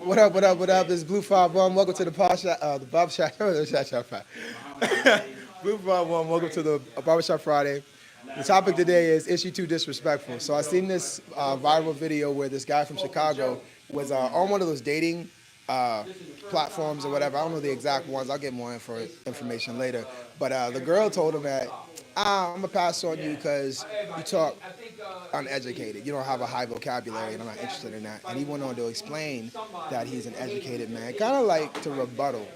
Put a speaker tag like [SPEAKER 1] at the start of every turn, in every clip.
[SPEAKER 1] What up? What up? What up? This is Blue 51. Welcome to the the barbershop. Shop Friday. Blue 51. Welcome to the barbershop Friday. The topic today is she too disrespectful? So I seen this viral video where this guy from Chicago was on one of those dating uh, platforms or whatever. I don't know the exact ones. I'll get more information later. But the girl told him that I'm gonna pass on you because you talk uneducated. You don't have a high vocabulary, and I'm not interested in that. And he went on to explain that he's an educated man, kind of like to rebuttal.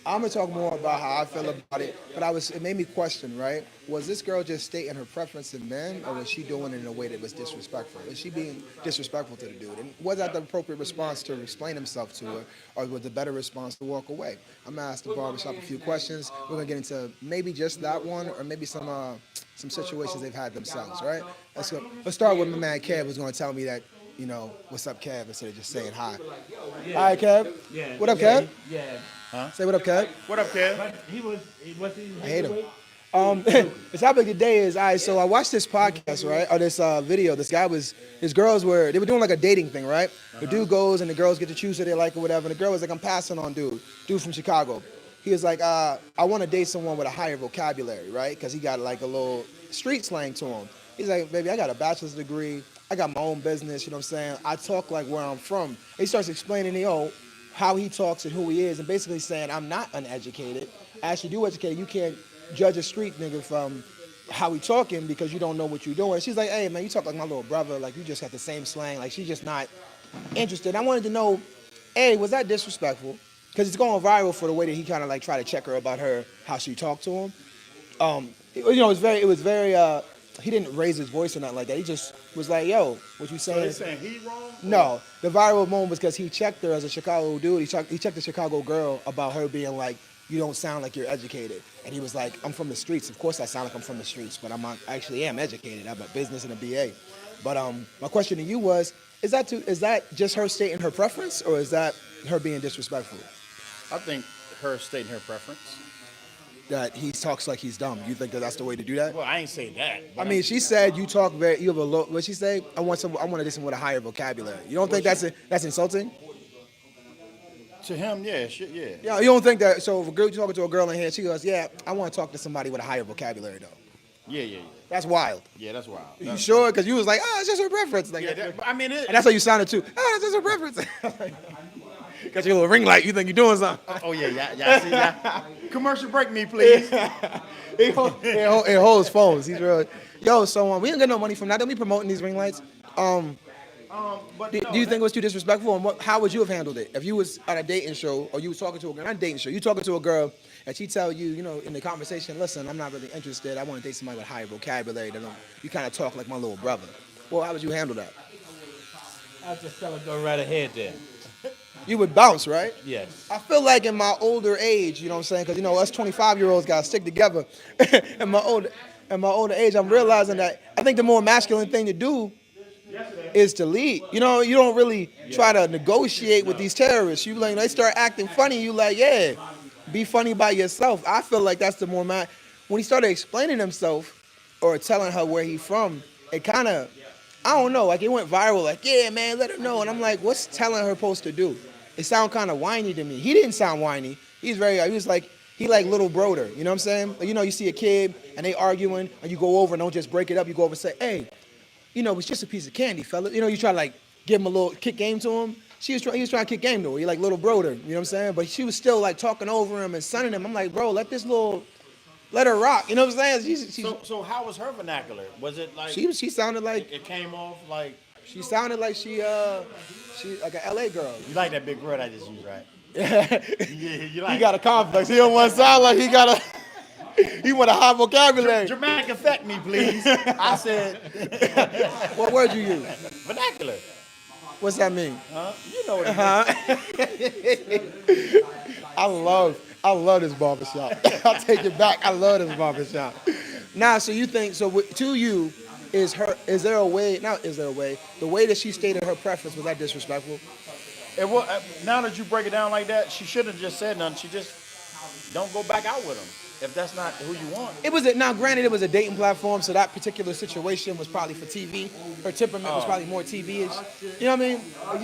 [SPEAKER 1] I'm gonna talk more about how I feel about it, but it made me question, right? Was this girl just stating her preference in men, or was she doing it in a way that was disrespectful? Was she being disrespectful to the dude? And was that the appropriate response to explain himself to her, or was the better response to walk away? I'm gonna ask the barbershop a few questions. We're gonna get into maybe just that one, or maybe some situations they've had themselves, right? Let's go. Let's start with my man Kev, who's gonna tell me that, what's up, Kev, instead of just saying hi. Hi, Kev.
[SPEAKER 2] Yeah.
[SPEAKER 1] What up, Kev?
[SPEAKER 2] Yeah.
[SPEAKER 3] Huh?
[SPEAKER 1] Say what up, Kev.
[SPEAKER 3] What up, Kev?
[SPEAKER 2] But he
[SPEAKER 1] I hate him. The topic today is, all right, so I watched this podcast, right, or this video. His girls they were doing like a dating thing, right? The dude goes and the girls get to choose who they like or whatever, and the girl was like, I'm passing on dude from Chicago. He was like, I want to date someone with a higher vocabulary, right? Because he got like a little street slang to him. He's like, baby, I got a bachelor's degree. I got my own business, you know what I'm saying? I talk like where I'm from. He starts explaining, how he talks and who he is, and basically saying, I'm not uneducated. Actually, do educated. You can't judge a street nigga from how he talking because you don't know what you're doing. She's like, hey, man, you talk like my little brother. Like, you just got the same slang. Like, she's just not interested. I wanted to know, A, was that disrespectful? Because it's going viral for the way that he kind of like tried to check her about how she talked to him. It was very, he didn't raise his voice or nothing like that. He just was like, yo, what you saying?
[SPEAKER 3] So they saying he wrong?
[SPEAKER 1] No, the viral moment was because he checked her as a Chicago dude. He checked the Chicago girl about her being like, you don't sound like you're educated. And he was like, I'm from the streets. Of course I sound like I'm from the streets, but I actually am educated. I have a business and a BA. But my question to you was, is that just her stating her preference, or is that her being disrespectful?
[SPEAKER 3] I think her stating her preference.
[SPEAKER 1] That he talks like he's dumb. You think that that's the way to do that?
[SPEAKER 3] Well, I ain't say that.
[SPEAKER 1] I mean, she said you have a low. What she say? I want to date someone with a higher vocabulary. You don't think that's insulting?
[SPEAKER 3] To him, yeah, shit, yeah.
[SPEAKER 1] Yeah, you don't think that? So if you're talking to a girl in here, she goes, yeah, I want to talk to somebody with a higher vocabulary though.
[SPEAKER 3] Yeah.
[SPEAKER 1] That's wild.
[SPEAKER 3] Yeah, that's wild.
[SPEAKER 1] You sure? Because you was like, it's just her preference. Like,
[SPEAKER 3] Yeah,
[SPEAKER 1] and that's how you sounded too. It's just her preference. Got your little ring light. You think you're doing something?
[SPEAKER 3] Oh yeah. See that? Commercial break me, please.
[SPEAKER 1] It holds phones. He's really. Yo, so we didn't get no money from that. Don't be promoting these ring lights.
[SPEAKER 3] But
[SPEAKER 1] Do you think it was too disrespectful? And how would you have handled it if you was at a dating show or you was talking to a girl? Not a dating show. You talking to a girl and she tell you, in the conversation, listen, I'm not really interested. I want to date somebody with higher vocabulary. You kind of talk like my little brother. Well, how would you handle that?
[SPEAKER 2] I just tell her go right ahead then.
[SPEAKER 1] You would bounce, right?
[SPEAKER 2] Yes.
[SPEAKER 1] I feel like in my older age, you know what I'm saying? Because, us 25-year-olds got to stick together. in my older age, I'm realizing that I think the more masculine thing to do is to lead. You don't really try to negotiate with these terrorists. You like, they start acting funny, you like, yeah, be funny by yourself. I feel like that's the more when he started explaining himself or telling her where he's from, it kind of, I don't know, like it went viral, like, yeah, man, let her know. And I'm like, what's telling her supposed to do? It sound kind of whiny to me. He didn't sound whiny. He was like little broder, you know what I'm saying? Like, you see a kid and they arguing and you go over and don't just break it up. You go over and say, hey, it's just a piece of candy, fella. You try to like give him a little kick game to him. He was trying to kick game to her. He like little broder, you know what I'm saying? But she was still like talking over him and sunning him. I'm like, bro, let her rock. You know what I'm saying?
[SPEAKER 3] So how was her vernacular? Was it like
[SPEAKER 1] she sounded like
[SPEAKER 3] it came off like
[SPEAKER 1] she sounded like she like an LA girl.
[SPEAKER 3] you like that big word I just used, right?
[SPEAKER 1] Yeah,
[SPEAKER 3] you like
[SPEAKER 1] he got a complex. He don't want to sound like he want a high vocabulary.
[SPEAKER 3] dramatic effect me, please. I said
[SPEAKER 1] What word you use?
[SPEAKER 3] vernacular.
[SPEAKER 1] What's that mean?
[SPEAKER 3] Huh? You know what it means.
[SPEAKER 1] I love this barbershop. I'll take it back. I love this barbershop. Now, so you think, to you, is there a way, the way that she stated her preference, was that disrespectful?
[SPEAKER 3] Now that you break it down like that, she shouldn't have just said nothing. She just don't go back out with him if that's not who you want.
[SPEAKER 1] Now granted, it was a dating platform, so that particular situation was probably for TV. Her temperament was probably more TV-ish. You know what I mean? Like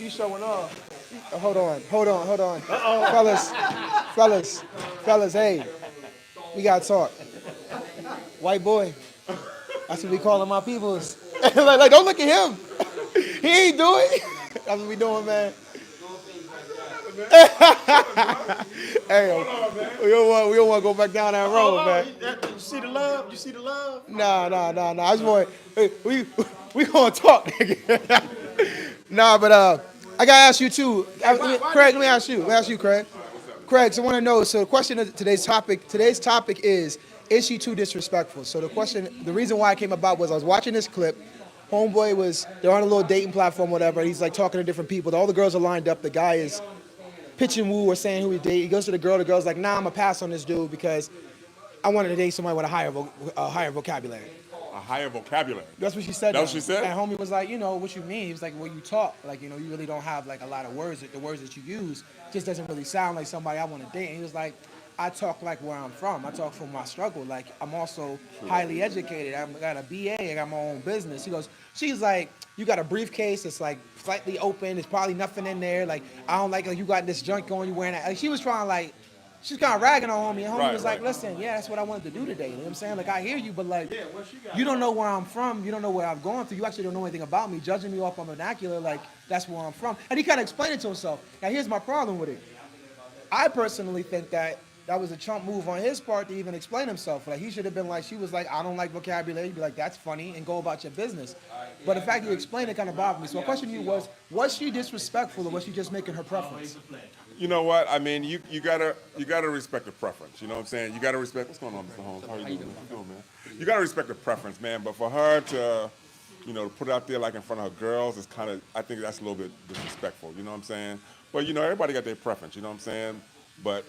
[SPEAKER 1] you showing off. Hold on. Fellas, hey, we gotta talk. White boy, that's what we calling my peoples. like, don't look at him. He ain't doing it. That's what we doing, man. Hey, we don't want to go back down that road, man.
[SPEAKER 3] You see the love? You see the love?
[SPEAKER 1] Nah. I just want we gonna talk, nigga. Nah, but I gotta ask you too, Craig. Let me ask you, Craig. Craig, so I want to know. So the question of today's topic is she too disrespectful? So the reason why I came about was I was watching this clip. Homeboy they're on a little dating platform, whatever. He's like talking to different people. All the girls are lined up. The guy is pitching woo or saying who he date. He goes to the girl. The girl's like, nah, I'm gonna pass on this dude because I wanted to date somebody with a higher vocabulary.
[SPEAKER 4] A higher vocabulary.
[SPEAKER 1] That's what she said.
[SPEAKER 4] That's what she said?
[SPEAKER 1] And homie was like, what you mean? He was like, well, you talk. Like, you really don't have like a lot of words. The words that you use just doesn't really sound like somebody I want to date. And he was like, I talk like where I'm from. I talk from my struggle. Like, I'm also highly educated. I got a BA. I got my own business. She's like, you got a briefcase. It's like slightly open. There's probably nothing in there. Like, I don't like you got this junk on. You wearing that. Like, she was trying like, she's kind of ragging on homie. And homie was like, listen, yeah, that's what I wanted to do today. You know what I'm saying? Like, I hear you, but like, you don't know where I'm from. You don't know where I've gone through. You actually don't know anything about me. Judging me off my vernacular, like, that's where I'm from. And he kind of explained it to himself. Now, here's my problem with it. I personally think that was a chump move on his part to even explain himself. Like, he should have been like, she was like, I don't like vocabulary. You'd be like, that's funny, and go about your business. But the fact you explained it kind of bothered me. So my question to you was she disrespectful, or was she just making her preference?
[SPEAKER 4] You know what? I mean, you gotta respect the preference. You know what I'm saying? You gotta respect. What's going on, Mr. Holmes? How are you doing? Man? You gotta respect the preference, man. But for her to, to put it out there like in front of her girls is kind of, I think that's a little bit disrespectful. You know what I'm saying? But everybody got their preference. You know what I'm saying? But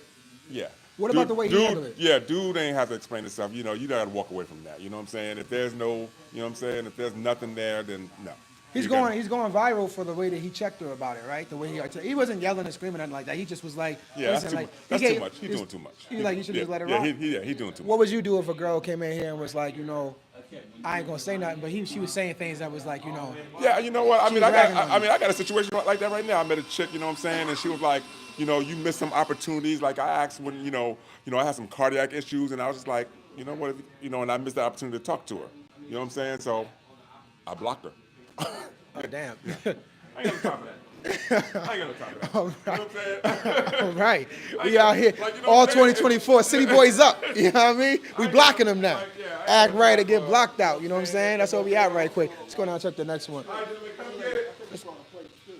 [SPEAKER 4] yeah.
[SPEAKER 1] What about the way he handled it?
[SPEAKER 4] Yeah, dude ain't have to explain himself. You gotta walk away from that. You know what I'm saying? If there's no, if there's nothing there, then no.
[SPEAKER 1] He's going viral for the way that he checked her about it, right? The way he wasn't yelling and screaming or anything like that. He just was like,
[SPEAKER 4] yeah, that's too much. He's doing too much.
[SPEAKER 1] He's like, you should just let it
[SPEAKER 4] rock.
[SPEAKER 1] Yeah,
[SPEAKER 4] he's doing too much.
[SPEAKER 1] What would you do if a girl came in here and was like, I ain't gonna say nothing, but she was saying things that was like,
[SPEAKER 4] Yeah, you know what? I got a situation like that right now. I met a chick, you know what I'm saying, and she was like, you missed some opportunities. Like I asked when, I had some cardiac issues, and I was just like, what, and I missed the opportunity to talk to her. You know what I'm saying? So I blocked her.
[SPEAKER 1] Oh, damn.
[SPEAKER 4] I ain't got no time for that.
[SPEAKER 1] All right.
[SPEAKER 4] You know what I'm saying?
[SPEAKER 1] All right. We out here, all 2024, City Boys up. You know what I mean? We blocking them now. Act right or get blocked out. You know what I'm saying? That's where we at right quick. Let's go down and check the next one.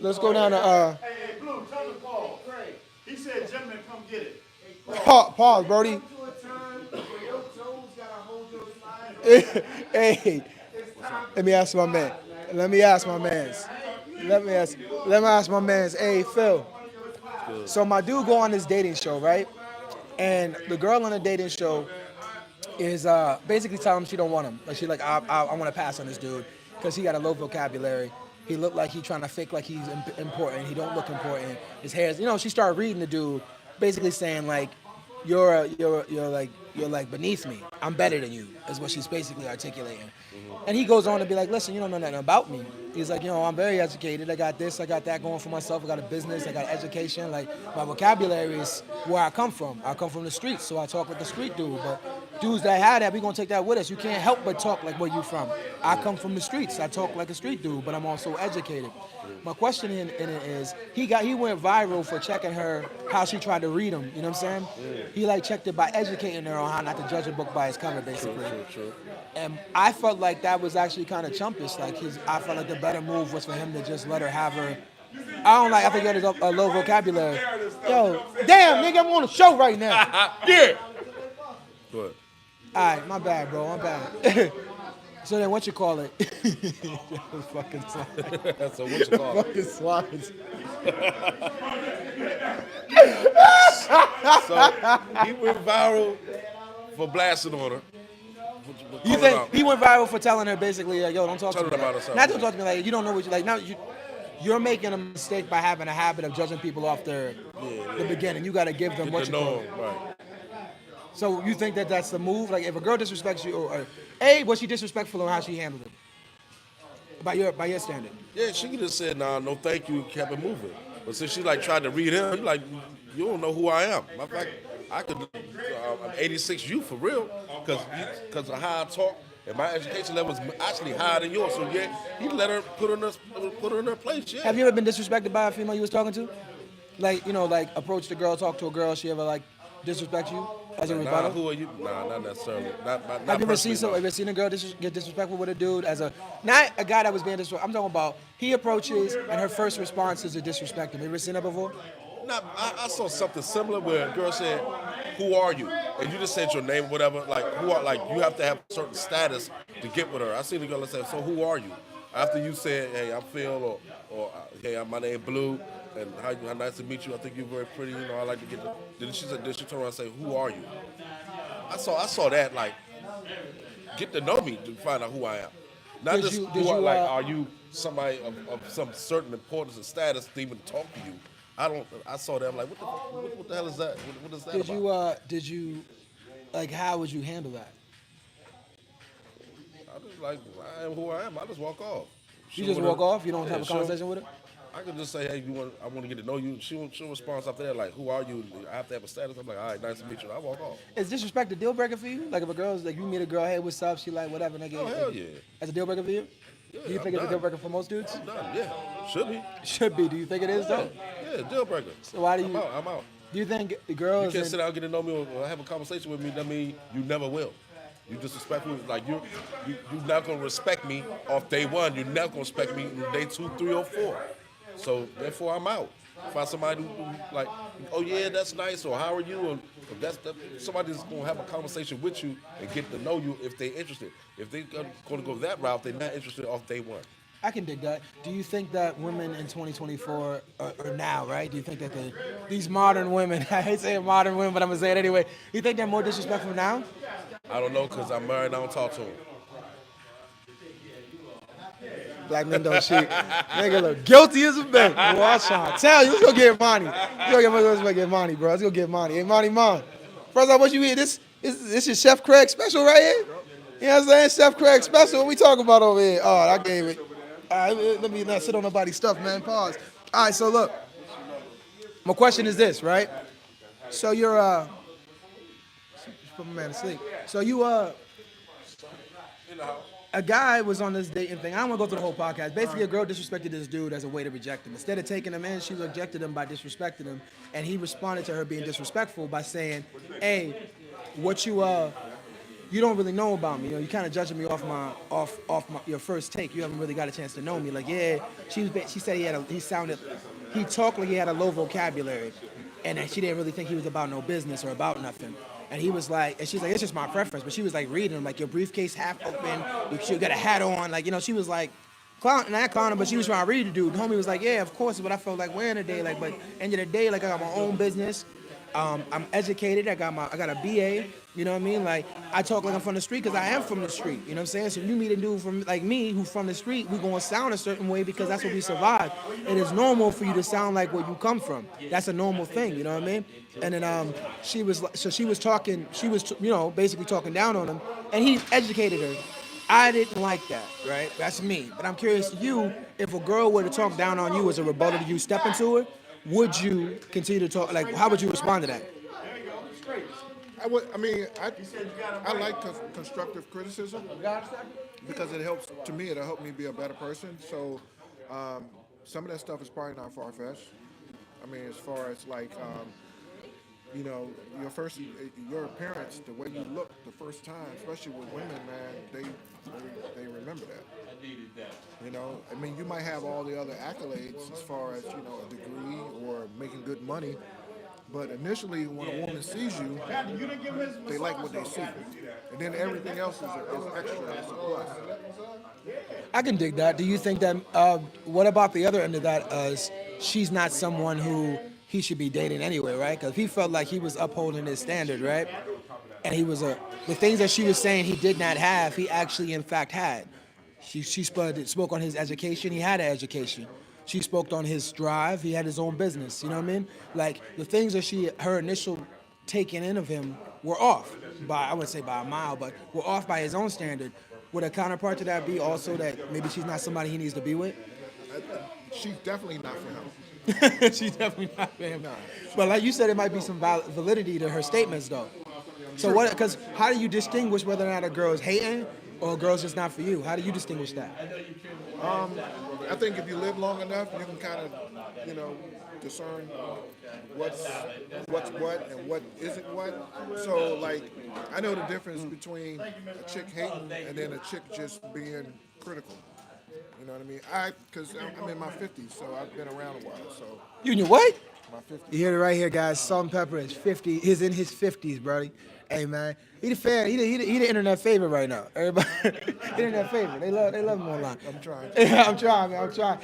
[SPEAKER 1] Let's go down to,
[SPEAKER 3] Hey, Blue, tell him Paul. He said, gentlemen, come get it.
[SPEAKER 1] Pause, Brody. Hey, let me ask my man. Let me ask my man's. Hey, Phil. So my dude go on this dating show, right? And the girl on the dating show is basically telling him she don't want him. Like she I want to pass on this dude because he got a low vocabulary. He looked like he trying to fake like he's important. He don't look important. His hair's, she started reading the dude, basically saying like, you're like beneath me. I'm better than you, is what she's basically articulating. And he goes on to be like, listen, you don't know nothing about me. He's like, I'm very educated. I got this, I got that going for myself. I got a business, I got education. Like, my vocabulary is where I come from. I come from the streets, so I talk like a street dude. But dudes that had that, we gonna take that with us. You can't help but talk like where you from. I come from the streets. I talk like a street dude, but I'm also educated. My question in it is, he went viral for checking her, how she tried to read him, you know what I'm saying? Yeah. He like checked it by educating her on how not to judge a book by its cover, basically. True. And I felt like that was actually kind of chumpish. Like I felt like the better move was for him to just let her have her. I think he had a low vocabulary. Yo, damn, nigga, I'm on a show right now.
[SPEAKER 4] Yeah. Good.
[SPEAKER 1] All right, my bad, bro, my bad. So then, what you call it? Fucking slides.
[SPEAKER 5] So what you call it?
[SPEAKER 1] Fucking slides.
[SPEAKER 5] So he went viral for blasting on her.
[SPEAKER 1] You think he went viral for telling her basically, like, yo, don't talk to me.
[SPEAKER 5] About herself.
[SPEAKER 1] Not don't talk to me like you don't know what you like. Now you're making a mistake by having a habit of judging people off the beginning. You got to give them what you call it.
[SPEAKER 5] Right.
[SPEAKER 1] So you think that that's the move? Like if a girl disrespects you, or was she disrespectful on how she handled it? By your standard?
[SPEAKER 5] Yeah, she could have said, nah, no thank you, kept it moving. But since she like tried to read him, like you don't know who I am. Matter of fact, I could. I'm 86 you for real, because of how I talk and my education level is actually higher than yours. So yeah, he let her put her in her place. Yeah.
[SPEAKER 1] Have you ever been disrespected by a female you was talking to? Like, like approach the girl, talk to a girl, she ever like disrespect you as a
[SPEAKER 5] Nah,
[SPEAKER 1] rebuttal?
[SPEAKER 5] who are you? Nah, not necessarily. Not
[SPEAKER 1] Have you ever seen
[SPEAKER 5] personally, no.
[SPEAKER 1] a girl get disrespectful with a dude as a not a guy that was being disrespectful? I'm talking about he approaches and her first response is to disrespect him. Have you ever seen that before?
[SPEAKER 5] Nah, I saw something similar where a girl said, "Who are you?" And you just said your name, whatever. Like who are like you have to have a certain status to get with her. I seen a girl that said, "So who are you?" After you said, "Hey, I'm Phil," or "Hey, my name Blue," and how nice to meet you. I think you're very pretty. You know, I like to get. Then she turn around and say, "Who are you?" I saw that like get to know me to find out who I am. Not just are you somebody of some certain importance and status to even talk to you. I saw that. I'm like, what the hell is that? What is that about?
[SPEAKER 1] Did you like how would you handle that?
[SPEAKER 5] I just like, I am who I am. I just walk off.
[SPEAKER 1] You just walk off? You don't have a
[SPEAKER 5] she'll-
[SPEAKER 1] conversation with her?
[SPEAKER 5] I could just say, hey, I want to get to know you. She'll respond after that, like, who are you? I have to have a status. I'm like, all right, nice to meet you. I walk off.
[SPEAKER 1] Is disrespect a deal breaker for you? Like if a girl's like you meet a girl, hey, what's up? She like whatever, nigga.
[SPEAKER 5] Oh, hell yeah.
[SPEAKER 1] As a deal breaker for you?
[SPEAKER 5] Yeah,
[SPEAKER 1] Do you think it's a deal breaker for most dudes?
[SPEAKER 5] I'm done. Yeah, should be.
[SPEAKER 1] Should be. Do you think it is though?
[SPEAKER 5] Yeah, deal breaker.
[SPEAKER 1] So why do you?
[SPEAKER 5] I'm out.
[SPEAKER 1] Do you think the
[SPEAKER 5] You
[SPEAKER 1] girls?
[SPEAKER 5] can't sit down, get to know me, or have a conversation with me. That means you never will. You disrespectful. Like you're not gonna respect me off day one. You're not gonna respect me on day 2, 3, or 4. So therefore, I'm out. Find somebody who like, oh yeah, that's nice, or how are you? Or if that's somebody's gonna have a conversation with you and get to know you if they're interested. If they're gonna go that route, they're not interested off day one.
[SPEAKER 1] I can dig that. Do you think that women in 2024 or now, right? Do you think that these modern women, I hate saying modern women, but I'm gonna say it anyway. Do you think they're more disrespectful now?
[SPEAKER 5] I don't know, cause I'm married. I don't talk to them.
[SPEAKER 1] Black men don't cheat. Nigga look guilty as a bitch. Boy, I'm trying to tell you. Let's go get money. Let's go get money, bro. Let's go get money. Hey, money, man. First off, what you eat? This is Chef Craig special right here? You know what I'm saying? Chef Craig special. What we talking about over here? Oh, I gave it. All right, let me not sit on nobody's stuff, man. Pause. All right, so look. My question is this, right? So you're, put my man to sleep. So you, a guy was on this dating thing. I don't want to go through the whole podcast. Basically, a girl disrespected this dude as a way to reject him. Instead of taking him in, she rejected him by disrespecting him. And he responded to her being disrespectful by saying, hey, what you don't really know about me. You know, you kind of judging me off your first take. You haven't really got a chance to know me. Like, yeah, she said he talked like he had a low vocabulary. And that she didn't really think he was about no business or about nothing. And he was like, and she's like, it's just my preference. But she was like reading him, like your briefcase half open, you got a hat on, like, you know, she was like, not clowning, but she was trying to read the dude. The homie was like, yeah, of course, but I felt like wearing today, like, but end of the day, like I got my own business. I'm educated. I got a BA. You know what I mean? Like I talk like I'm from the street because I am from the street. You know what I'm saying? So if you meet a dude from like me who's from the street, we gonna sound a certain way because that's what we survive. It is normal for you to sound like where you come from. That's a normal thing. You know what I mean? And then she was talking. She was basically talking down on him, and he educated her. I didn't like that, right? That's me. But I'm curious to you, if a girl were to talk down on you as a rebuttal to you stepping to her, would you continue to talk? Like, how would you respond to that?
[SPEAKER 6] I like constructive criticism because it helps. To me, it'll help me be a better person. So, some of that stuff is probably not far-fetched. I mean, as far as like, your appearance, the way you look the first time, especially with women, man, they remember that. You know, I mean, you might have all the other accolades as far as, a degree or making good money, but initially when a woman sees you, they like what they see. And then everything else is extra, it's a plus.
[SPEAKER 1] I can dig that. Do you think that, what about the other end of that is she's not someone who he should be dating anyway, right? Because he felt like he was upholding his standard, right? And the things that she was saying he did not have, he actually in fact had. She spoke on his education. He had an education. She spoke on his drive. He had his own business. You know what I mean? Like the things that her initial taking in of him were off I wouldn't say by a mile, but were off by his own standard. Would a counterpart to that be also that maybe she's not somebody he needs to be with?
[SPEAKER 6] She's definitely not for him.
[SPEAKER 1] She's definitely not for him. But like you said, it might be some validity to her statements, though. So what? Because how do you distinguish whether or not a girl is hating or a girl's just not for you? How do you distinguish that?
[SPEAKER 6] I think if you live long enough, you can kind of, discern what's what and what isn't what. So like, I know the difference between a chick hating and then a chick just being critical. You know what I mean? Because I'm in my 50s, so I've been around a while. So
[SPEAKER 1] You in your what?
[SPEAKER 6] my 50s.
[SPEAKER 1] You hear it right here, guys. Salt-N-Pepa is 50. He's in his 50s, brody. Hey man, he the fan. He the internet favorite right now. Everybody, internet favorite. They love him online.
[SPEAKER 6] I'm trying.
[SPEAKER 1] Yeah, I'm trying, man. I'm trying.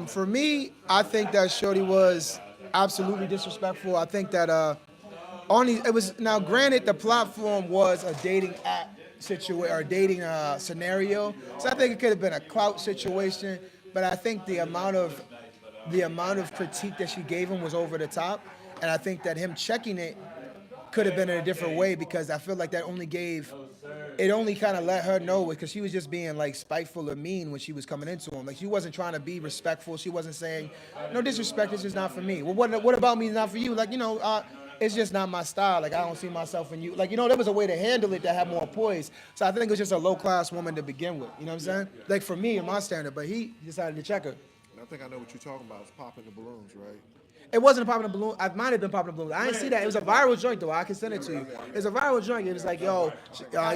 [SPEAKER 1] For me, I think that Shorty was absolutely disrespectful. I think that it was now granted the platform was a dating app situation or dating scenario, so I think it could have been a clout situation. But I think the amount of critique that she gave him was over the top, and I think that him checking it could have been in a different way because I feel like that only kind of let her know because she was just being like spiteful or mean when she was coming into him. Like she wasn't trying to be respectful. She wasn't saying, no disrespect, it's just not for me. Well, what about me is not for you? Like, it's just not my style. Like I don't see myself in you. Like, there was a way to handle it that had more poise. So I think it was just a low class woman to begin with. You know what I'm saying? Like for me, in my standard, but he decided to check her.
[SPEAKER 6] And I think I know what you're talking about. It's popping the balloons, right?
[SPEAKER 1] It wasn't a popping a balloon. I might have been popping a balloon. I didn't see that. It was a viral joint, though. I can send it to you. It's a viral joint. It was like,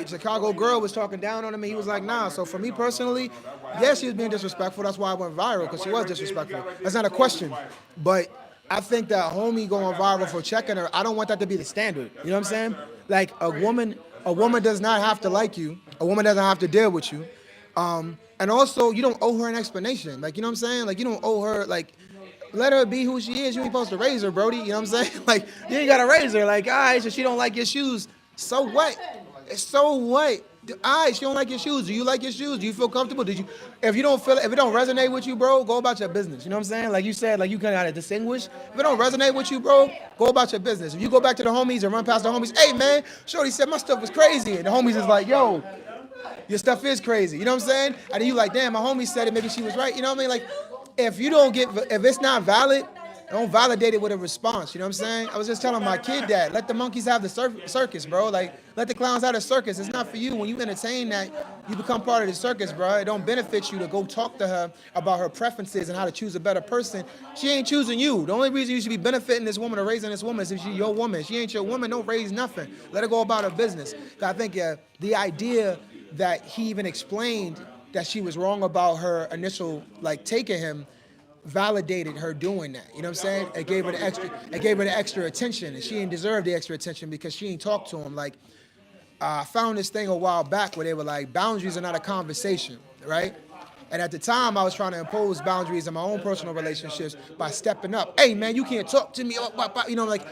[SPEAKER 1] Chicago girl was talking down on him, and he was like, nah. So for me personally, yes, she was being disrespectful. That's why I went viral, because she was disrespectful. That's not a question. But I think that homie going viral for checking her, I don't want that to be the standard. You know what I'm saying? Like, a woman does not have to like you. A woman doesn't have to deal with you. And also, you don't owe her an explanation. Like, you know what I'm saying? Like, you don't owe her, like, let her be who she is. You ain't supposed to raise her, Brody. You know what I'm saying? Like, you ain't got to raise her. Like, all right, so she don't like your shoes. So what? So what? All right, she don't like your shoes. Do you like your shoes? Do you feel comfortable? If it don't resonate with you, bro, go about your business. You know what I'm saying? Like you said, like you kind of got to distinguish. If it don't resonate with you, bro, go about your business. If you go back to the homies and run past the homies, hey, man, Shorty said my stuff was crazy. And the homies is like, yo, your stuff is crazy. You know what I'm saying? And then you like, damn, my homie said it. Maybe she was right. You know what I mean? Like, if it's not valid, don't validate it with a response. You know what I'm saying? I was just telling my kid that. Let the monkeys have the circus, bro. Like, let the clowns have the circus. It's not for you. When you entertain that, you become part of the circus, bro. It don't benefit you to go talk to her about her preferences and how to choose a better person. She ain't choosing you. The only reason you should be benefiting this woman or raising this woman is if she's your woman. She ain't your woman, don't raise nothing. Let her go about her business. I think the idea that he even explained that she was wrong about her initial, like, taking him, validated her doing that. You know what I'm saying? It gave her the extra attention, and she didn't deserve the extra attention because she ain't talked to him. Like, I found this thing a while back where they were like, boundaries are not a conversation, right? And at the time, I was trying to impose boundaries in my own personal relationships by stepping up. Hey, man, you can't talk to me. You know, like,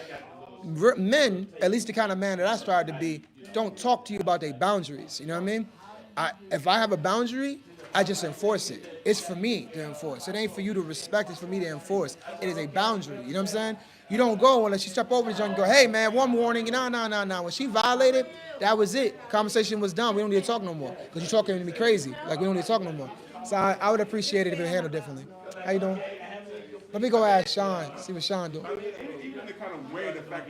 [SPEAKER 1] men, at least the kind of man that I strive to be, don't talk to you about their boundaries. You know what I mean? If I have a boundary, I just enforce it. It's for me to enforce. It ain't for you to respect. It's for me to enforce. It is a boundary. You know what I'm saying? You don't go unless you step over the joint and go, hey, man, one warning. No. When she violated, that was it. Conversation was done. We don't need to talk no more because you're talking to me crazy. Like, we don't need to talk no more. So I would appreciate it if it handled differently. How you doing? Let me go ask Sean, see what Sean doing.
[SPEAKER 4] Even the kind of way, the fact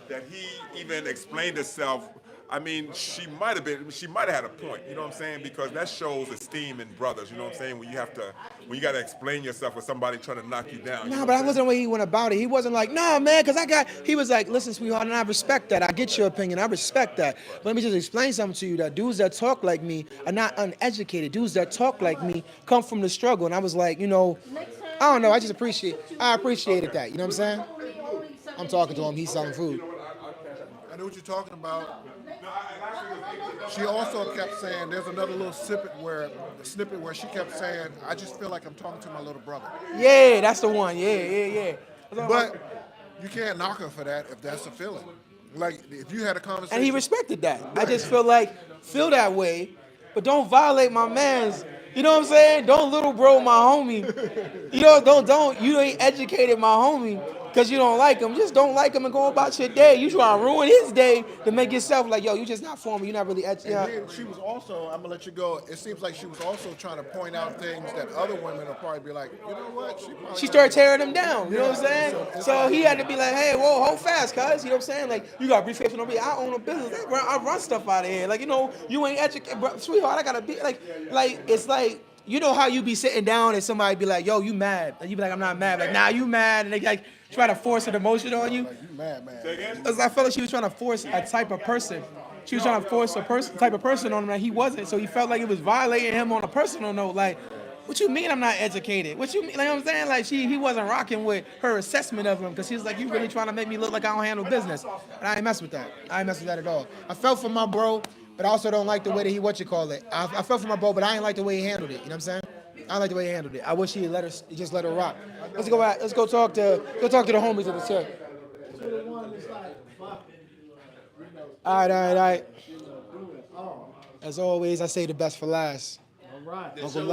[SPEAKER 4] that he even explained herself. I mean, she might have had a point, you know what I'm saying? Because that shows esteem in brothers, you know what I'm saying? When you got to explain yourself with somebody trying to knock you down.
[SPEAKER 1] No, but that wasn't the way he went about it. He wasn't like, nah, man, because he was like, listen, sweetheart, and I respect that. I get your opinion. I respect that. But let me just explain something to you, that dudes that talk like me are not uneducated. Dudes that talk like me come from the struggle. And I was like, I don't know. I appreciated that. You know what I'm saying? I'm talking to him. He's selling food.
[SPEAKER 6] I know what you're talking about. She also kept saying, there's another little snippet where she kept saying, I just feel like I'm talking to my little brother.
[SPEAKER 1] Yeah, that's the one. Yeah.
[SPEAKER 6] But you can't knock her for that if that's a feeling. Like, if you had a conversation.
[SPEAKER 1] And he respected that. I just feel that way, but don't violate my man's. You know what I'm saying? Don't little bro my homie. You ain't educated my homie because you don't like him. Just don't like him and go about your day. You try to ruin his day to make yourself like, yo, you just not for me. You're not really at
[SPEAKER 6] And then she was also, I'm gonna let you go. It seems like she was also trying to point out things that other women will probably be like, you know what?
[SPEAKER 1] She started tearing him down. You know what I'm saying? So he had to be like, hey, whoa, hold fast, cuz. You know what I'm saying? Like, you got a briefcase on me. I own a business. I run stuff out of here. Like, you know, you ain't educated, bro. Sweetheart, I gotta be like, it's like, you know how you be sitting down and somebody be like, yo, you mad? And you be like, I'm not mad. Like, nah, you mad. And they like try to force an emotion on you.
[SPEAKER 6] Like, you mad, man.
[SPEAKER 1] Because I felt like she was trying to force a type of person. She was trying to force a type of person on him that he wasn't. So he felt like it was violating him on a personal note. Like, what you mean I'm not educated? What you mean? Like, you know what I'm saying? Like, he wasn't rocking with her assessment of him because she was like, you really trying to make me look like I don't handle business. And I ain't mess with that. I ain't mess with that at all. I felt for my bro, but I also don't like the way that I felt for my bro, but I ain't like the way he handled it. You know what I'm saying? I don't like the way he handled it. I wish he had just let her rock. Let's go talk to the homies at the church. All right. As always, I say the best for last.
[SPEAKER 7] All right.
[SPEAKER 1] Uncle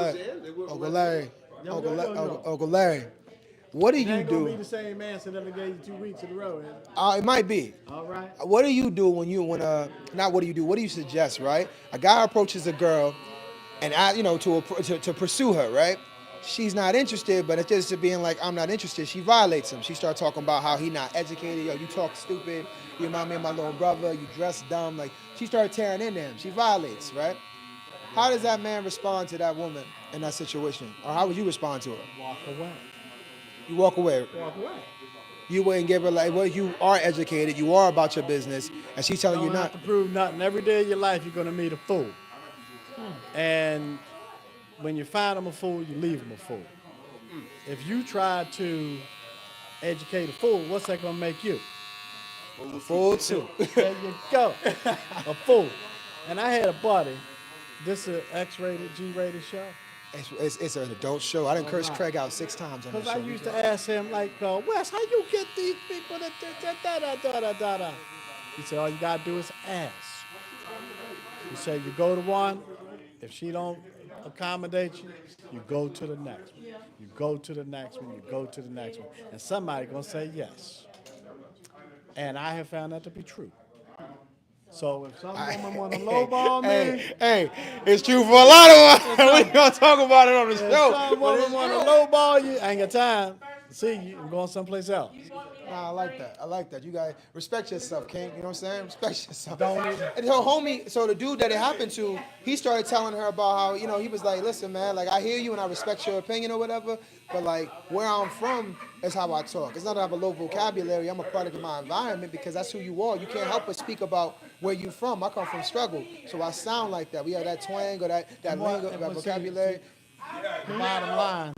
[SPEAKER 1] Larry, what do
[SPEAKER 7] It
[SPEAKER 1] you
[SPEAKER 7] ain't gonna be
[SPEAKER 1] do?
[SPEAKER 7] the same answer that I gave you 2 weeks in a row. Is it?
[SPEAKER 1] It might be.
[SPEAKER 7] All right.
[SPEAKER 1] What do you do not what do you do? What do you suggest, right? A guy approaches a girl, and to pursue her, right? She's not interested, but it's just being like, I'm not interested. She violates him. She starts talking about how he not educated. Yo, you talk stupid. You remind me of my little brother. You dress dumb. Like, she started tearing into him. She violates, right? How does that man respond to that woman in that situation? Or how would you respond to her?
[SPEAKER 7] Walk away.
[SPEAKER 1] You walk away.
[SPEAKER 7] Walk away.
[SPEAKER 1] You wouldn't give her like, well, you are educated. You are about your business. And she's telling you
[SPEAKER 7] You don't
[SPEAKER 1] not.
[SPEAKER 7] have to prove nothing. Every day of your life, you're gonna meet a fool. And when you find them a fool, you leave them a fool. If you try to educate a fool, what's that gonna make you?
[SPEAKER 1] Full too.
[SPEAKER 7] There you go. A fool. And I had a buddy. This is an X-rated, G-rated show.
[SPEAKER 1] It's an adult show. I done cursed Craig out 6 times on this
[SPEAKER 7] Because I
[SPEAKER 1] show.
[SPEAKER 7] used to ask him, like, Wes, how you get these people that da-da-da-da-da-da? He said, all you got to do is ask. He said, you go to one. If she don't accommodate you, you go to the next one. You go to the next one. You go to the next one. And somebody going to say yes. And I have found that to be true. So if some woman want to lowball me,
[SPEAKER 1] Hey, it's true for a lot of us. We're going to talk about it on the
[SPEAKER 7] if
[SPEAKER 1] show.
[SPEAKER 7] some woman want to lowball you, I ain't got time to see you. I'm going someplace else.
[SPEAKER 1] Nah, I like that. You got to respect yourself, King. You know what I'm saying? Respect yourself.
[SPEAKER 7] Don't.
[SPEAKER 1] And her homie, so the dude that it happened to, he started telling her about how, he was like, listen, man, like, I hear you and I respect your opinion or whatever, but, like, where I'm from is how I talk. It's not that I have a low vocabulary. I'm a product of my environment because that's who you are. You can't help but speak about where you from. I come from struggle, so I sound like that. We have that twang or that lingo, that vocabulary.
[SPEAKER 7] The bottom line,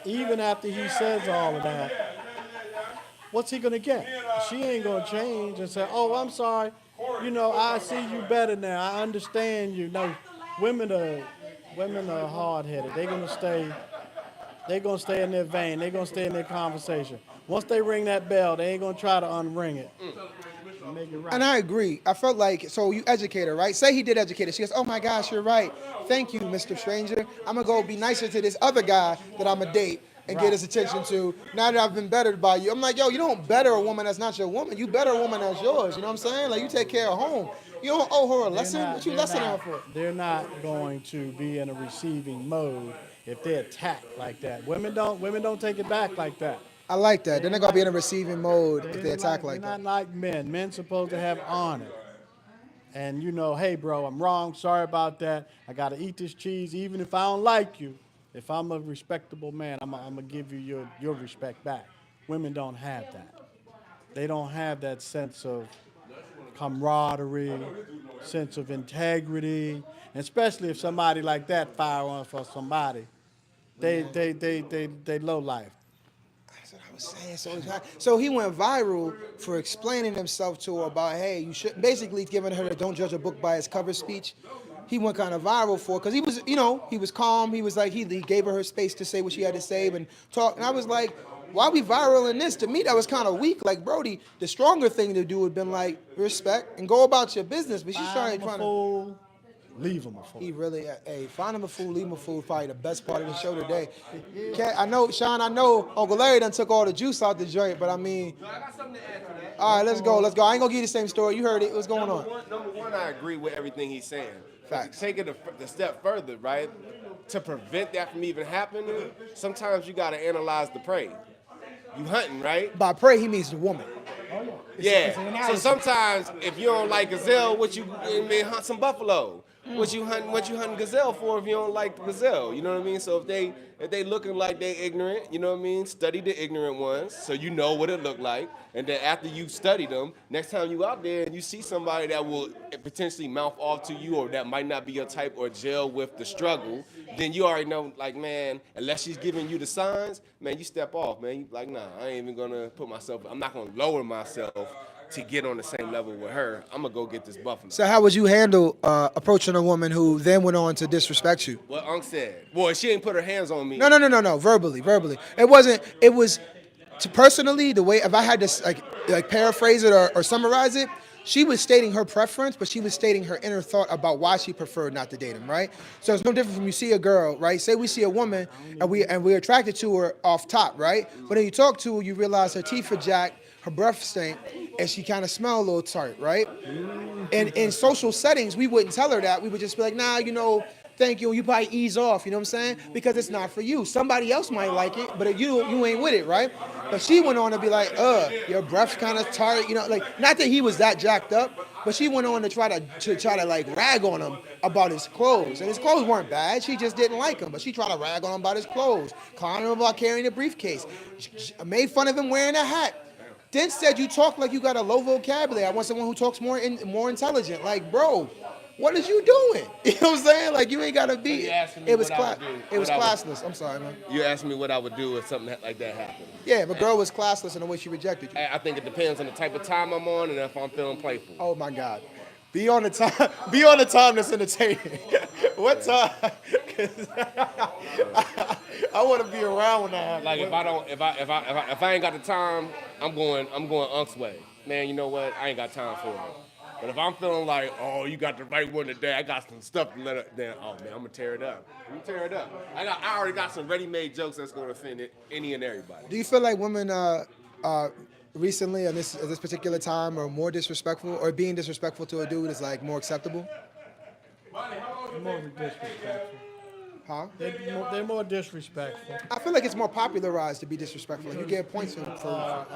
[SPEAKER 7] even after he says all of that, what's he gonna get? She ain't gonna change and say, "Oh, I'm sorry. I see you better now. I understand you." No, women are hard-headed. They're gonna stay in their vein. They're gonna stay in their conversation. Once they ring that bell, they ain't gonna try to unring it. And make it right.
[SPEAKER 1] And I agree. I felt like, so you educate her, right? Say he did educate her. She goes, oh my gosh, you're right. Thank you, Mr. Stranger. I'm going to go be nicer to this other guy that I'm a date and get his attention to now that I've been bettered by you. I'm like, yo, you don't better a woman that's not your woman. You better a woman that's yours. You know what I'm saying? Like, you take care of home. You don't owe her a lesson. What you lesson her for?
[SPEAKER 7] They're not going to be in a receiving mode if they're attacked like that. Women don't take it back like that.
[SPEAKER 1] I like that. They're not going to be in a receiving mode if they attack like
[SPEAKER 7] They're
[SPEAKER 1] that.
[SPEAKER 7] not like men. Men supposed to have honor. And hey, bro, I'm wrong. Sorry about that. I got to eat this cheese. Even if I don't like you, if I'm a respectable man, I'm going to give you your respect back. Women don't have that. They don't have that sense of camaraderie, sense of integrity, and especially if somebody like that fire on for somebody. They low life.
[SPEAKER 1] That's what I was saying. So he went viral for explaining himself to her about, hey, you should, basically giving her the don't judge a book by its cover speech. He went kind of viral for it because he was, he was calm. He was like, he gave her space to say what she had to say and talk. And I was like, why are we viral in this? To me, that was kind of weak. Like, Brody, the stronger thing to do would have been like, respect and go about your business. But she's trying to.
[SPEAKER 7] leave him a fool.
[SPEAKER 1] He really, hey, find him a fool, leave him a fool. Probably the best part of the show today. I know, Sean. I know Uncle Larry done took all the juice out the joint, but I mean,
[SPEAKER 8] I got something to add to that.
[SPEAKER 1] all right, let's go. I ain't gonna give you the same story. You heard it. What's going on?
[SPEAKER 8] Number one, I agree with everything he's saying.
[SPEAKER 1] Facts.
[SPEAKER 8] Take it a step further, right? To prevent that from even happening, sometimes you gotta analyze the prey. You hunting, right?
[SPEAKER 1] By prey, he means the woman.
[SPEAKER 8] Yeah. So sometimes if you don't like gazelle, hunt some buffalo. What you hunting gazelle for if you don't like the gazelle? You know what I mean? So if they looking like they ignorant, you know what I mean? Study the ignorant ones so you know what it look like. And then after you study them, next time you out there and you see somebody that will potentially mouth off to you or that might not be your type or gel with the struggle, then you already know, like, man, unless she's giving you the signs, man, you step off, man. You like, nah, I ain't even gonna I'm not gonna lower myself to get on the same level with her. I'm gonna go get this buffalo.
[SPEAKER 1] So how would you handle approaching a woman who then went on to disrespect you?
[SPEAKER 8] What Unc said. Boy, she ain't put her hands on me.
[SPEAKER 1] No. Verbally. It wasn't. It was personally the way. If I had to like paraphrase it or summarize it, she was stating her preference, but she was stating her inner thought about why she preferred not to date him. Right. So it's no different from you see a girl, right? Say we see a woman and we're attracted to her off top, right? But then you talk to her, you realize her teeth are jacked, her breath stink, and she kind of smell a little tart, right? And in social settings, we wouldn't tell her that. We would just be like, nah, thank you. You probably ease off, you know what I'm saying? Because it's not for you. Somebody else might like it, but you ain't with it, right? But she went on to be like, your breath's kind of tart, like, not that he was that jacked up, but she went on to try to like rag on him about his clothes. And his clothes weren't bad. She just didn't like him, but she tried to rag on him about his clothes, clowning him about carrying a briefcase, made fun of him wearing a hat. Then said you talk like you got a low vocabulary. I want someone who talks more intelligent. Like, bro, what is you doing? You know what I'm saying? Like, you ain't gotta be. It was classless. I'm sorry, man.
[SPEAKER 8] You asked me what I would do if something like that happened.
[SPEAKER 1] Yeah, if a girl was classless in the way she rejected you.
[SPEAKER 8] I think it depends on the type of time I'm on and if I'm feeling playful.
[SPEAKER 1] Oh my God. Be on the time. Be on the time that's entertaining. What time? 'Cause I want to be around when that happens.
[SPEAKER 8] Like if I ain't got the time, I'm going Unc's way. Man, you know what? I ain't got time for it. But if I'm feeling like, oh, you got the right one today, I got some stuff to let it, then oh man, I'm gonna tear it up. I already got some ready-made jokes that's gonna offend any and everybody.
[SPEAKER 1] Do you feel like women recently at this particular time are more disrespectful, or being disrespectful to a dude is like more acceptable?
[SPEAKER 7] More disrespectful.
[SPEAKER 1] Huh?
[SPEAKER 7] They're more disrespectful.
[SPEAKER 1] I feel like it's more popularized to be disrespectful. Like you get points for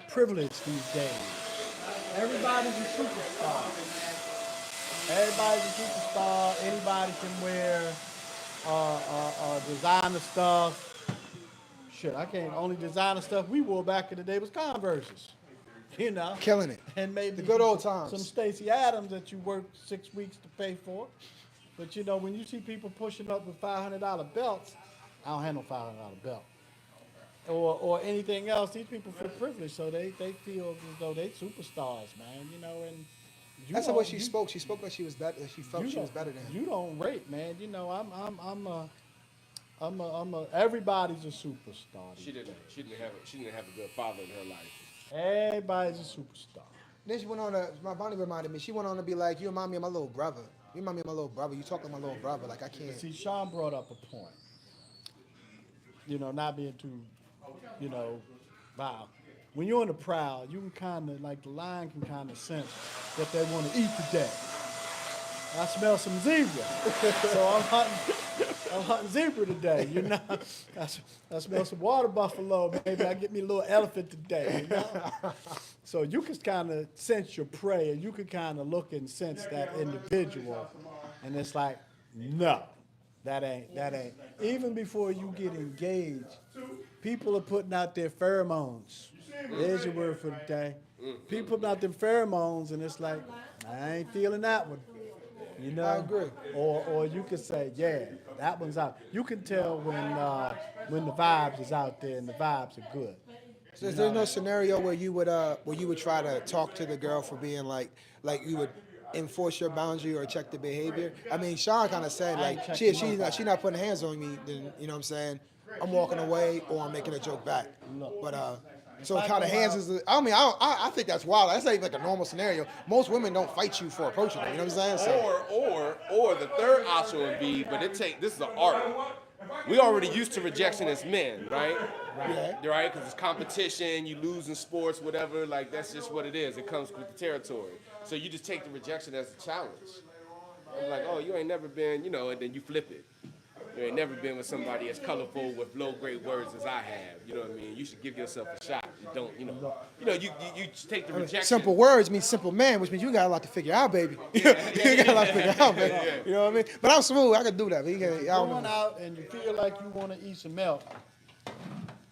[SPEAKER 7] Privilege these days. Everybody's a superstar. Anybody can wear designer stuff. Shit, I can't. Only designer stuff we wore back in the day was Converses.
[SPEAKER 1] Killing it.
[SPEAKER 7] And maybe
[SPEAKER 1] The good old times.
[SPEAKER 7] some Stacey Adams that you worked 6 weeks to pay for. But when you see people pushing up with $500 belts, I don't have no $500 belt. Or anything else, these people feel privileged, so they feel as though they superstars, man. And
[SPEAKER 1] That's the way she spoke. She spoke like she was better. She felt she was better than him.
[SPEAKER 7] You don't rate, man. Everybody's a superstar.
[SPEAKER 8] She didn't have a good father in her life.
[SPEAKER 7] Everybody's a superstar.
[SPEAKER 1] Then she went on my Bonnie reminded me, she went on to be like, you remind me of my little brother. You remind me of my little brother. You talk like my little brother. Like, I can't.
[SPEAKER 7] See, Sean brought up a point. Not being too, wow. When you're in the crowd, you can kind of, like, the line can kind of sense that they want to eat today. I smell some zebra. So I'm hunting zebra today, I smell some water buffalo. Maybe I get me a little elephant today, So you can kind of sense your prey, and you can kind of look and sense that individual. And it's like, no, that ain't. Even before you get engaged, people are putting out their pheromones. There's your word for the day. People putting out their pheromones, and it's like, I ain't feeling that one.
[SPEAKER 1] I agree.
[SPEAKER 7] Or you could say, yeah, that one's out. You can tell when the vibes is out there and the vibes are good.
[SPEAKER 1] So is there no scenario where you would try to talk to the girl for being like you would enforce your boundary or check the behavior? I mean, Sean kind of said like she's not putting hands on me, then you know what I'm saying, I'm walking away or I'm making a joke back. But So it kind of hands is. I mean, I think that's wild. That's like a normal scenario. Most women don't fight you for approaching them. You know what I'm saying? So,
[SPEAKER 8] Or the third option would be, but this is an art. We already used to rejection as men, right?
[SPEAKER 1] yeah.
[SPEAKER 8] Right? Because it's competition, you lose in sports, whatever. Like that's just what it is. It comes with the territory. So you just take the rejection as a challenge. I'm like, oh, you ain't never been, and then you flip it. You ain't never been with somebody as colorful with low grade words as I have. You know what I mean? You should give yourself a shot. You don't, you take the rejection.
[SPEAKER 1] Simple words mean simple man, which means you got a lot to figure out, baby. You got a lot to figure out, baby. You know what I mean? But I'm smooth. I can do that. But you can, I don't
[SPEAKER 7] Going
[SPEAKER 1] know.
[SPEAKER 7] out and you feel like you want to eat some milk.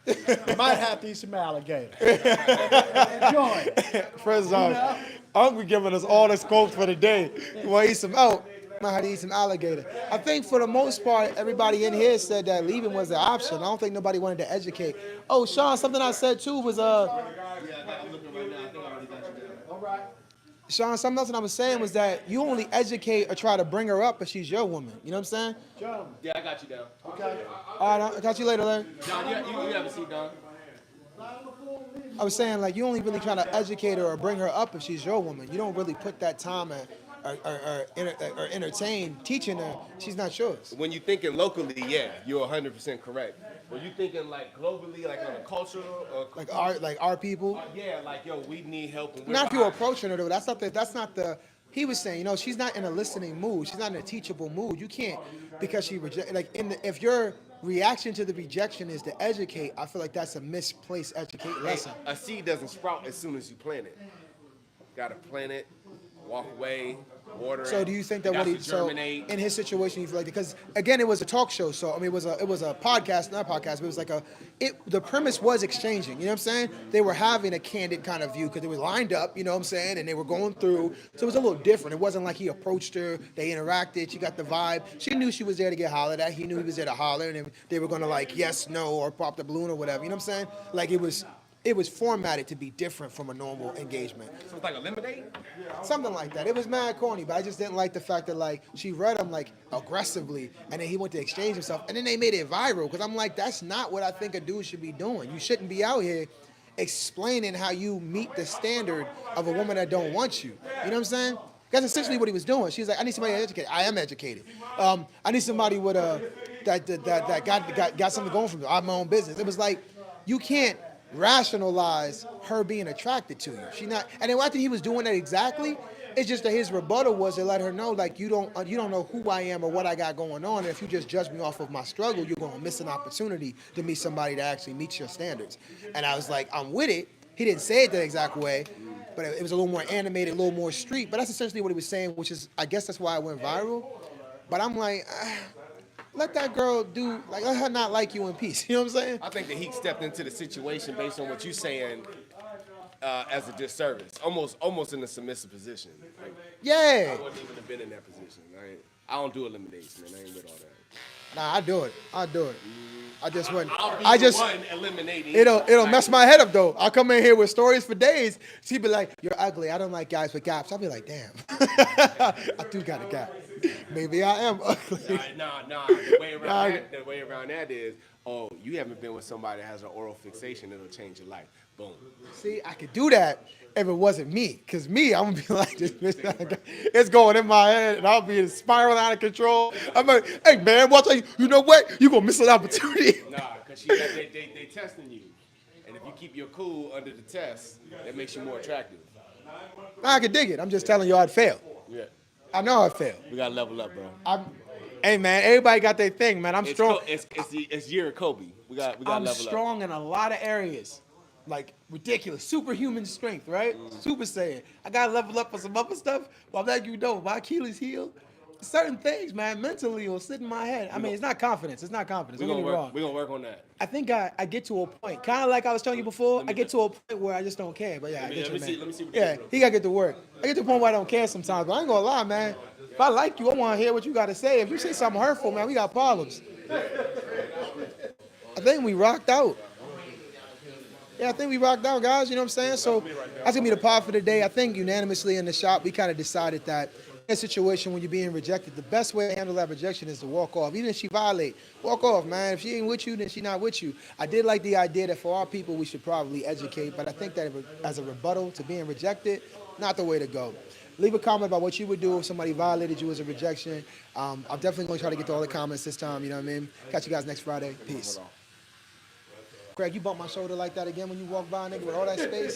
[SPEAKER 7] You might have to eat some alligator. Enjoy it.
[SPEAKER 1] Friends are Uncle giving us all the scopes for the day. You want to eat some out? Might have to eat some alligator. I think for the most part, everybody in here said that leaving was the option. I don't think nobody wanted to educate. Oh, Sean, something I said too was Sean, something else that I was saying was that you only educate or try to bring her up if she's your woman. You know what I'm saying?
[SPEAKER 8] Yeah, I got you down.
[SPEAKER 7] Okay.
[SPEAKER 1] All right, I'll catch you later, Larry.
[SPEAKER 8] John, you have a seat, Don.
[SPEAKER 1] I was saying, like, you only really try to educate her or bring her up if she's your woman. You don't really put that time or entertain teaching her she's not yours.
[SPEAKER 8] When you thinking locally, yeah, you're 100% correct. When you thinking like globally, like on a cultural,
[SPEAKER 1] Like our people.
[SPEAKER 8] yeah, like yo, we need help. And we're
[SPEAKER 1] Not if you're
[SPEAKER 8] behind.
[SPEAKER 1] approaching her though. That's not the. He was saying, she's not in a listening mood. She's not in a teachable mood. You can't because she reject. Like if your reaction to the rejection is to educate, I feel like that's a misplaced educate lesson.
[SPEAKER 8] A seed doesn't sprout as soon as you plant it. Gotta plant it, walk away, water it.
[SPEAKER 1] So do you think that
[SPEAKER 8] got
[SPEAKER 1] what he
[SPEAKER 8] to
[SPEAKER 1] so
[SPEAKER 8] germinate.
[SPEAKER 1] in his situation you feel like because again it was a talk show, so I mean it was a podcast, not a podcast, but it was like the premise was exchanging, you know what I'm saying? They were having a candid kind of view because they were lined up, you know what I'm saying, and they were going through, so it was a little different. It wasn't like he approached her, they interacted, she got the vibe, she knew she was there to get hollered at, he knew he was there to holler, and then they were gonna like yes, no, or pop the balloon or whatever, you know what I'm saying? Like it was formatted to be different from a normal engagement.
[SPEAKER 8] So it's like a lemonade.
[SPEAKER 1] Something like that. It was mad corny, but I just didn't like the fact that like she read him like aggressively, and then he went to exchange himself, and then they made it viral because I'm like, that's not what I think a dude should be doing. You shouldn't be out here explaining how you meet the standard of a woman that don't want you. You know what I'm saying? That's essentially what he was doing. She was like, I need somebody educated. I am educated. I need somebody with that got something going for me. I have my own business. It was like you can't rationalize her being attracted to you. She not, and then after he was doing that exactly, it's just that his rebuttal was to let her know like you don't know who I am or what I got going on, and if you just judge me off of my struggle, you're gonna miss an opportunity to meet somebody that actually meets your standards. And I was like, I'm with it. He didn't say it the exact way, but it was a little more animated, a little more street. But that's essentially what he was saying, which is I guess that's why it went viral. But I'm like, let that girl do, like, let her not like you in peace. You know what I'm saying?
[SPEAKER 8] I think that he stepped into the situation based on what you're saying as a disservice, almost in a submissive position. Like,
[SPEAKER 1] Yeah.
[SPEAKER 8] I wouldn't even have been in that position. I don't do elimination, man. I ain't with all that.
[SPEAKER 1] Nah, I do it. I just wouldn't.
[SPEAKER 8] I'll be
[SPEAKER 1] I
[SPEAKER 8] the
[SPEAKER 1] just,
[SPEAKER 8] one eliminating.
[SPEAKER 1] it'll mess my head up though. I'll come in here with stories for days. She'd be like, "You're ugly. I don't like guys with gaps." I'll be like, "Damn, I do got a gap. Maybe I am ugly."
[SPEAKER 8] Nah. The way around that is, oh, you haven't been with somebody that has an oral fixation that'll change your life. Boom.
[SPEAKER 1] See, I could do that if it wasn't me. Cause me, I'm gonna be like, this bitch, it's going in my head, and I'll be spiraling out of control. I'm like, hey man, watch out. You know what? You gonna miss an opportunity.
[SPEAKER 8] Nah, because they testing you. And if you keep your cool under the test, that makes you more attractive.
[SPEAKER 1] I could dig it. I'm just telling you I'd fail.
[SPEAKER 8] Yeah.
[SPEAKER 1] I know I'd fail.
[SPEAKER 8] We got to level up, bro.
[SPEAKER 1] Hey man, everybody got their thing, man. I'm strong.
[SPEAKER 8] It's year of Kobe. We got to level
[SPEAKER 1] I'm
[SPEAKER 8] up.
[SPEAKER 1] strong in a lot of areas. Like ridiculous, superhuman strength, right? Super Saiyan. I gotta level up for some other stuff. But I'm letting you know, my Achilles heel, certain things, man, mentally will sit in my head. I mean, it's not confidence. It's not confidence. Don't get me wrong.
[SPEAKER 8] We're going to work on that.
[SPEAKER 1] I think I get to a point, kind of like I was telling you before, I get to a point where I just don't care. But yeah, I get you, man.
[SPEAKER 8] Let me see what
[SPEAKER 1] Yeah, he got to get to work. I get to a point where I don't care sometimes, but I ain't gonna lie, man. If I like you, I want to hear what you got to say. If you say something hurtful, man, we got problems. I think we rocked out. Yeah, I think we rocked out, guys. You know what I'm saying? So that's going to be the pod for the day. I think unanimously in the shop, we kind of decided that a situation when you're being rejected, the best way to handle that rejection is to walk off. Even if she violate, walk off, man. If she ain't with you, then she not with you. I did like the idea that for our people, we should probably educate, but I think that as a rebuttal to being rejected, not the way to go. Leave a comment about what you would do if somebody violated you as a rejection. I'm definitely going to try to get to all the comments this time, you know what I mean? Catch you guys next Friday. Peace. Craig, you bumped my shoulder like that again when you walked by, nigga, with all that space?